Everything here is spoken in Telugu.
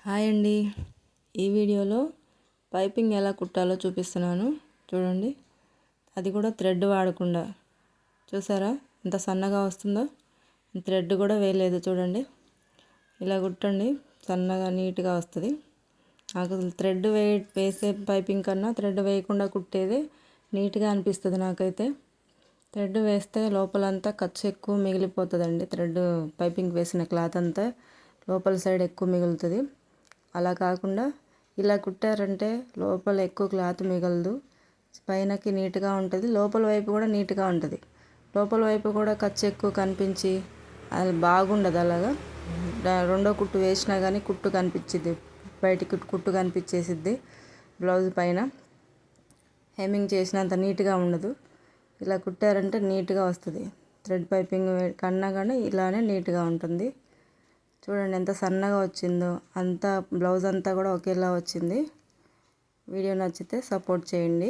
హాయ్ అండి. ఈ వీడియోలో పైపింగ్ ఎలా కుట్టాలో చూపిస్తున్నాను చూడండి. అది కూడా థ్రెడ్ వాడకుండా. చూసారా ఎంత సన్నగా వస్తుందో. థ్రెడ్ కూడా వేయలేదు చూడండి. ఇలా కుట్టండి, సన్నగా నీట్గా వస్తుంది. నాకు థ్రెడ్ వేసే పైపింగ్ కన్నా థ్రెడ్ వేయకుండా కుట్టేదే నీట్గా అనిపిస్తుంది నాకైతే. థ్రెడ్ వేస్తే లోపలంతా ఖర్చు ఎక్కువ మిగిలిపోతుందండి. థ్రెడ్ పైపింగ్ వేసిన క్లాత్ అంతా లోపల సైడ్ ఎక్కువ మిగులుతుంది. అలా కాకుండా ఇలా కుట్టారంటే లోపల ఎక్కువ క్లాత్ మిగలదు, పైనకి నీట్గా ఉంటుంది, లోపల వైపు కూడా నీట్గా ఉంటుంది. లోపల వైపు కూడా ఖర్చు ఎక్కువ కనిపించి అది బాగుండదు. అలాగా రెండో కుట్టు వేసినా కానీ కుట్టు కనిపించిద్ది, బయటికి కుట్టు కనిపించేసిద్ది. బ్లౌజ్ పైన హెమ్మింగ్ చేసినంత నీట్గా ఉండదు. ఇలా కుట్టారంటే నీట్గా వస్తుంది. థ్రెడ్ పైపింగ్ కన్నా కానీ ఇలానే నీట్గా ఉంటుంది. చూడండి ఎంత సన్నగా వచ్చిందో. అంతా బ్లౌజ్ అంతా కూడా ఒకేలా వచ్చింది. వీడియో నచ్చితే సపోర్ట్ చేయండి.